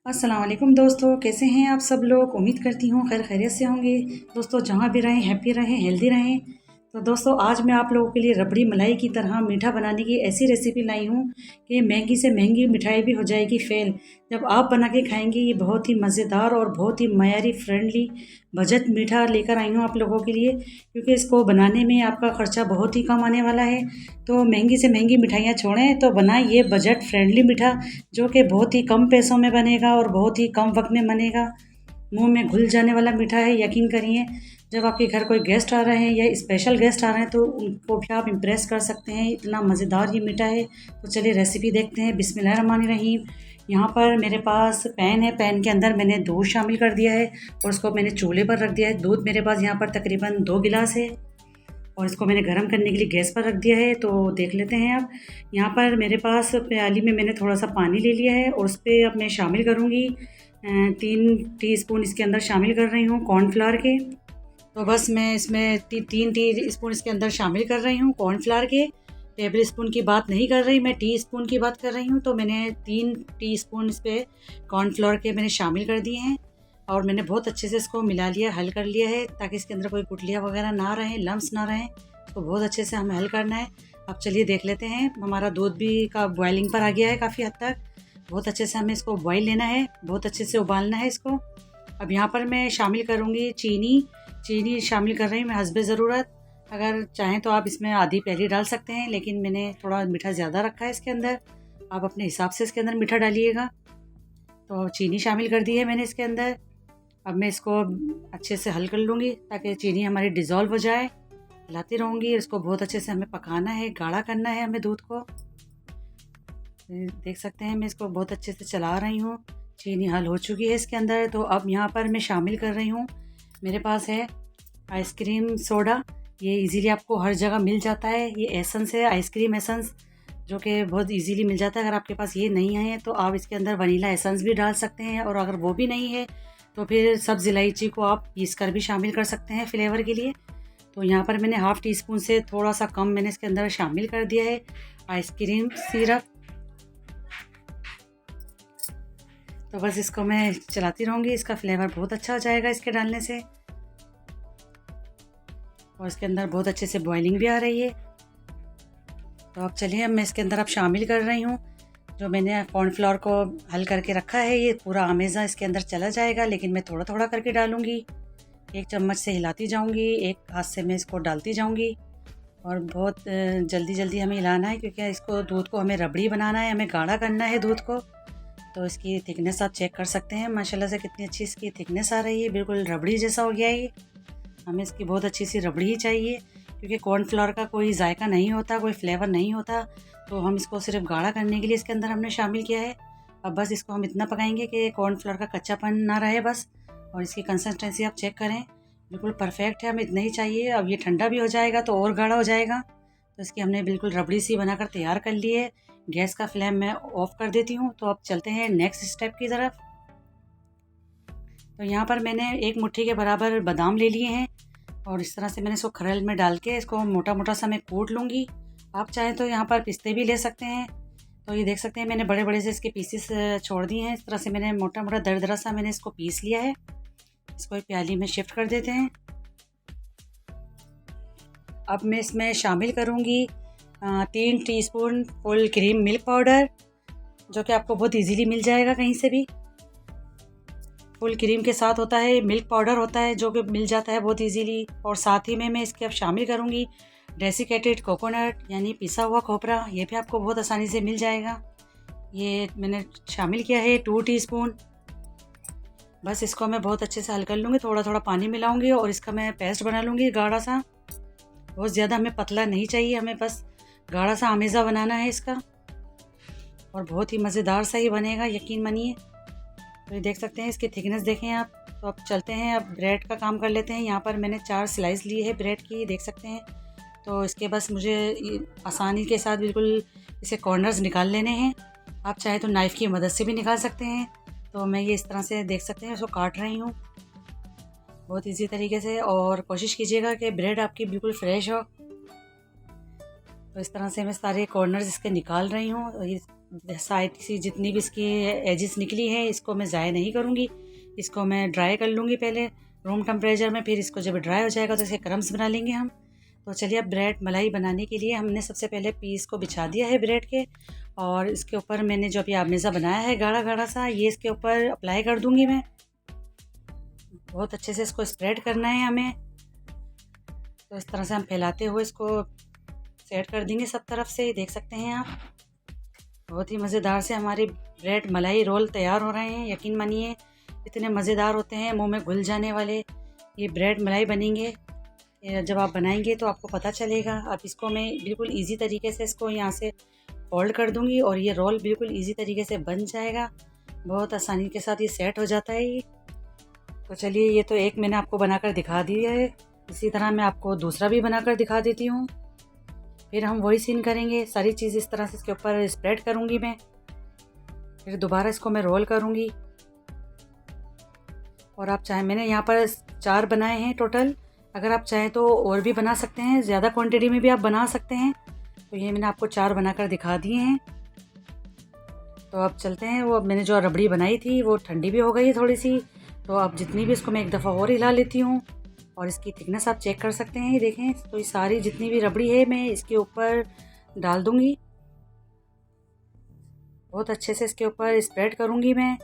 अस्सलाम वालेकुम दोस्तों, कैसे हैं आप सब लोग। उम्मीद करती हूँ खैर खैरियत से होंगे। दोस्तों जहाँ भी रहें हैप्पी रहें, हेल्दी रहें। तो दोस्तों आज मैं आप लोगों के लिए रबड़ी मलाई की तरह मीठा बनाने की ऐसी रेसिपी लाई हूँ कि महंगी से महंगी मिठाई भी हो जाएगी फेल। जब आप बना के खाएंगे ये बहुत ही मज़ेदार और बहुत ही मयारी फ्रेंडली बजट मीठा लेकर आई हूँ आप लोगों के लिए, क्योंकि इसको बनाने में आपका ख़र्चा बहुत ही कम आने वाला है। तो महंगी से महंगी मिठाइयाँ छोड़ें तो बनाए ये बजट फ्रेंडली मीठा, जो कि बहुत ही कम पैसों में बनेगा और बहुत ही कम वक्त में बनेगा। मुंह में घुल जाने वाला मीठा है, यकीन करिए। जब आपके घर कोई गेस्ट आ रहे हैं या स्पेशल गेस्ट आ रहे हैं तो उनको भी आप इम्प्रेस कर सकते हैं, इतना मज़ेदार ये मीठा है। तो चलिए रेसिपी देखते हैं। बिस्मिल्लाहिर्रहमानिर्रहीम। यहाँ पर मेरे पास पैन है, पैन के अंदर मैंने दूध शामिल कर दिया है और उसको मैंने चूल्हे पर रख दिया है। दूध मेरे पास यहाँ पर तकरीबन 2 गिलास है और इसको मैंने गर्म करने के लिए गैस पर रख दिया है। तो देख लेते हैं अब। यहाँ पर मेरे पास प्याली में मैंने थोड़ा सा पानी ले लिया है और उस पर अब मैं शामिल करूँगी 3 टीस्पून इसके अंदर शामिल कर रही हूँ कॉर्नफ्लावर के। तो बस मैं इसमें 3 टीस्पून इसके अंदर शामिल कर रही हूँ कॉर्नफ्लावर के। टेबल स्पून की बात नहीं कर रही, मैं टीस्पून की बात कर रही हूँ। तो मैंने 3 टीस्पून इस पर कॉर्नफ्लावर के मैंने शामिल कर दिए हैं और मैंने बहुत अच्छे से इसको मिला लिया, हल कर लिया है, ताकि इसके अंदर कोई गुठलियाँ वगैरह ना रहें, लम्स ना रहें। तो बहुत अच्छे से हमें हल करना है। अब चलिए देख लेते हैं। हमारा दूध भी का बॉइलिंग पर आ गया है काफ़ी हद तक। बहुत अच्छे से हमें इसको बॉईल लेना है, बहुत अच्छे से उबालना है इसको। अब यहाँ पर मैं शामिल करूँगी चीनी शामिल कर रही हूँ मैं हस्बे ज़रूरत। अगर चाहें तो आप इसमें आधी प्याली डाल सकते हैं, लेकिन मैंने थोड़ा मीठा ज़्यादा रखा है इसके अंदर। आप अपने हिसाब से इसके अंदर मीठा डालिएगा। तो चीनी शामिल कर दी है मैंने इसके अंदर। अब मैं इसको अच्छे से हल कर लूँगी ताकि चीनी हमारी डिज़ोल्व हो जाए। हिलाती रहूँगी। इसको बहुत अच्छे से हमें पकाना है, गाढ़ा करना है हमें दूध को। देख सकते हैं मैं इसको बहुत अच्छे से चला रही हूँ। चीनी हल हो चुकी है इसके अंदर। तो अब यहाँ पर मैं शामिल कर रही हूँ, मेरे पास है आइसक्रीम सोडा। ये इजीली आपको हर जगह मिल जाता है। ये एसेंस है, आइसक्रीम एसेंस, जो कि बहुत इजीली मिल जाता है। अगर आपके पास ये नहीं है तो आप इसके अंदर वनीला एसेंस भी डाल सकते हैं, और अगर वो भी नहीं है तो फिर सब्ज़ इलायची को आप पीस कर भी शामिल कर सकते हैं फ्लेवर के लिए। तो यहाँ पर मैंने हाफ़ टी स्पून से थोड़ा सा कम मैंने इसके अंदर शामिल कर दिया है आइसक्रीम सिरप। तो बस इसको मैं चलाती रहूँगी, इसका फ्लेवर बहुत अच्छा हो जाएगा इसके डालने से। और इसके अंदर बहुत अच्छे से बॉइलिंग भी आ रही है। तो अब चलिए, अब मैं इसके अंदर अब शामिल कर रही हूँ जो मैंने कॉर्नफ्लावर को हल करके रखा है। ये पूरा आमेज़ा इसके अंदर चला जाएगा, लेकिन मैं थोड़ा थोड़ा करके डालूँगी। एक चम्मच से हिलाती जाऊँगी, एक हाथ से मैं इसको डालती जाऊँगी। और बहुत जल्दी जल्दी हमें हिलाना है, क्योंकि इसको दूध को हमें रबड़ी बनाना है, हमें गाढ़ा करना है दूध को। तो इसकी थिकनेस आप चेक कर सकते हैं, माशाल्लाह से कितनी अच्छी इसकी थिकनेस आ रही है। बिल्कुल रबड़ी जैसा हो गया है ये। हमें इसकी बहुत अच्छी सी रबड़ी ही चाहिए, क्योंकि कॉर्नफ्लावर का कोई जायका नहीं होता, कोई फ्लेवर नहीं होता। तो हम इसको सिर्फ गाढ़ा करने के लिए इसके अंदर हमने शामिल किया है। अब बस इसको हम इतना पकाएंगे कि कॉर्नफ्लावर का कच्चापन ना रहे बस। और इसकी कंसिस्टेंसी आप चेक करें, बिल्कुल परफेक्ट है, हमें इतना ही चाहिए। अब ये ठंडा भी हो जाएगा तो और गाढ़ा हो जाएगा। तो इसकी हमने बिल्कुल रबड़ी सी बनाकर तैयार कर ली है। गैस का फ्लेम मैं ऑफ़ कर देती हूँ। तो अब चलते हैं नेक्स्ट स्टेप की तरफ। तो यहाँ पर मैंने 1 मुट्ठी के बराबर बादाम ले लिए हैं और इस तरह से मैंने इसको खरल में डाल के इसको मोटा मोटा सा मैं कूट लूँगी। आप चाहें तो यहाँ पर पिस्ते भी ले सकते हैं। तो ये देख सकते हैं मैंने बड़े बड़े से इसके पीसेस छोड़ दिए हैं। इस तरह से मैंने मोटा मोटा दरदरा सा मैंने इसको पीस लिया है। इसको एक प्याली में शिफ्ट कर देते हैं। अब मैं इसमें शामिल करूँगी 3 teaspoon full cream milk powder, जो कि आपको बहुत इजीली मिल जाएगा कहीं से भी। फुल क्रीम के साथ होता है, मिल्क पाउडर होता है जो कि मिल जाता है बहुत इजीली। और साथ ही में मैं इसके अब शामिल करूँगी डेसिकेटेड कोकोनट, यानी पिसा हुआ खोपरा। ये भी आपको बहुत आसानी से मिल जाएगा। ये मैंने शामिल किया है 2 टीस्पून। बस इसको मैं बहुत अच्छे से हल कर लूँगी, थोड़ा थोड़ा पानी मिलाऊँगी और इसका मैं पेस्ट बना लूँगी गाढ़ा सा। बहुत ज़्यादा हमें पतला नहीं चाहिए, हमें बस गाढ़ा सा आमेज़ा बनाना है इसका, और बहुत ही मज़ेदार सा ही बनेगा, यकीन मानिए। तो ये देख सकते हैं, इसकी थिकनेस देखें आप। तो अब चलते हैं, अब ब्रेड का काम कर लेते हैं। यहाँ पर मैंने 4 स्लाइस ली है ब्रेड की, देख सकते हैं। तो इसके बस मुझे आसानी के साथ बिल्कुल इसे कॉर्नर्स निकाल लेने हैं। आप चाहे तो नाइफ़ की मदद से भी निकाल सकते हैं। तो मैं ये इस तरह से देख सकते हैं इसको काट रही हूँ बहुत इजी तरीके से। और कोशिश कीजिएगा कि ब्रेड आपकी बिल्कुल फ्रेश हो। तो इस तरह से मैं सारे कॉर्नर्स इसके निकाल रही हूँ। और ये साइड से जितनी भी इसकी एजेस निकली है इसको मैं ज़ाया नहीं करूँगी। इसको मैं ड्राई कर लूँगी पहले रूम टेम्परेचर में, फिर इसको जब ड्राई हो जाएगा तो इसके क्रम्स बना लेंगे हम। तो चलिए, अब ब्रेड मलाई बनाने के लिए हमने सबसे पहले पीस को बिछा दिया है ब्रेड के, और इसके ऊपर मैंने जो अभी आमेज़ा बनाया है गाढ़ा गाढ़ा सा, ये इसके ऊपर अप्लाई कर दूँगी मैं। बहुत अच्छे से इसको स्प्रेड करना है हमें। तो इस तरह से हम फैलाते हुए इसको सेट कर देंगे सब तरफ से। देख सकते हैं आप, बहुत ही मज़ेदार से हमारे ब्रेड मलाई रोल तैयार हो रहे हैं। यकीन मानिए इतने मज़ेदार होते हैं, मुंह में घुल जाने वाले ये ब्रेड मलाई बनेंगे। जब आप बनाएंगे तो आपको पता चलेगा। अब इसको मैं बिल्कुल इजी तरीके से इसको यहाँ से फोल्ड कर दूँगी और ये रोल बिल्कुल इजी तरीके से बन जाएगा। बहुत आसानी के साथ ये सेट हो जाता है ये। तो चलिए, ये तो एक मैंने आपको बनाकर दिखा दिया है, इसी तरह मैं आपको दूसरा भी बनाकर दिखा देती हूँ। फिर हम वही सीन करेंगे, सारी चीज़ इस तरह से इसके ऊपर स्प्रेड करूँगी मैं, फिर दोबारा इसको मैं रोल करूँगी। और आप चाहें, मैंने यहाँ पर 4 बनाए हैं टोटल, अगर आप चाहें तो और भी बना सकते हैं, ज़्यादा क्वांटिटी में भी आप बना सकते हैं। तो ये मैंने आपको 4 बनाकर दिखा दिए हैं। तो अब चलते हैं, वो मैंने जो रबड़ी बनाई थी वो ठंडी भी हो गई है थोड़ी सी। तो अब जितनी भी इसको मैं एक दफ़ा और हिला लेती हूँ, और इसकी थिकनेस आप चेक कर सकते हैं। ये देखें, तो ये सारी जितनी भी रबड़ी है मैं इसके ऊपर डाल दूँगी। बहुत अच्छे से इसके ऊपर स्प्रेड करूँगी मैं,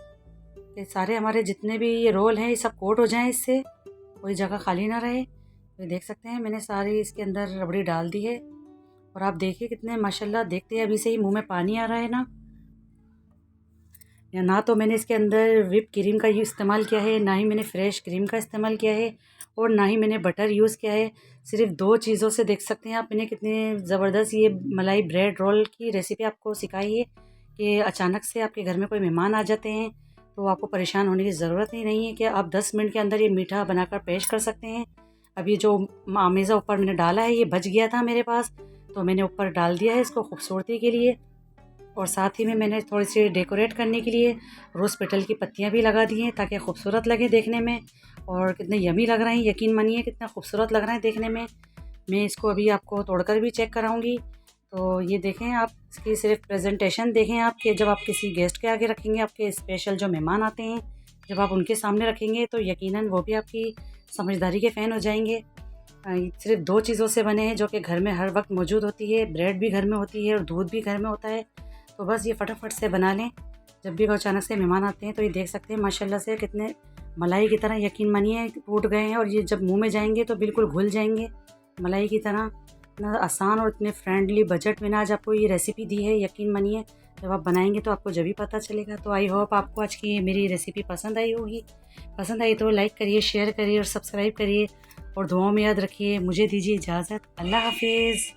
ये सारे हमारे जितने भी ये रोल हैं ये सब कोट हो जाएं, इससे कोई जगह खाली ना रहे। तो देख सकते हैं मैंने सारी इसके अंदर रबड़ी डाल दी है, और आप देखिए कितने माशाल्लाह, देखते हैं अभी से ही मुंह में पानी आ रहा है ना। या ना तो मैंने इसके अंदर व्हिप क्रीम का इस्तेमाल किया है, ना ही मैंने फ्रेश क्रीम का इस्तेमाल किया है, और ना ही मैंने बटर यूज़ किया है। सिर्फ 2 चीज़ों से देख सकते हैं आप मैंने कितने ज़बरदस्त ये मलाई ब्रेड रोल की रेसिपी आपको सिखाई है कि अचानक से आपके घर में कोई मेहमान आ जाते हैं तो आपको परेशान होने की ज़रूरत ही नहीं है कि आप 10 मिनट के अंदर ये मीठा बनाकर पेश कर सकते हैं। अब ये जो आमेज़ा ऊपर मैंने डाला है ये बच गया था मेरे पास, तो मैंने ऊपर डाल दिया है इसको खूबसूरती के लिए। और साथ ही में मैंने थोड़ी सी डेकोरेट करने के लिए रोज़ पेटल की पत्तियां भी लगा दी हैं ताकि खूबसूरत लगे देखने में। और कितने यमी लग रहे हैं, यकीन मानिए कितना खूबसूरत लग रहा है देखने में। मैं इसको अभी आपको तोड़कर भी चेक कराऊंगी। तो ये देखें आप, इसकी सिर्फ प्रेजेंटेशन देखें आप कि जब आप किसी गेस्ट के आगे रखेंगे, आपके स्पेशल जो मेहमान आते हैं, जब आप उनके सामने रखेंगे तो यकीनन वो भी आपकी समझदारी के फ़ैन हो जाएंगे। सिर्फ 2 चीज़ों से बने हैं जो कि घर में हर वक्त मौजूद होती है, ब्रेड भी घर में होती है और दूध भी घर में होता है। तो बस ये फटाफट से बना लें, जब भी अचानक से मेहमान आते हैं। तो ये देख सकते हैं माशाल्लाह से कितने मलाई की तरह, यकीन मानिए टूट गए हैं, और ये जब मुंह में जाएंगे तो बिल्कुल घुल जाएंगे मलाई की तरह। इतना आसान और इतने फ्रेंडली बजट में ना आज आपको ये रेसिपी दी है, यकीन मानिए जब आप बनाएंगे तो आपको जब भी पता चलेगा। तो आई होप आपको आज की ये मेरी रेसिपी पसंद आई होगी। पसंद आई तो लाइक करिए, शेयर करिए और सब्सक्राइब करिए, और दुआओं में याद रखिए। मुझे दीजिए इजाज़त। अल्लाह हाफिज़।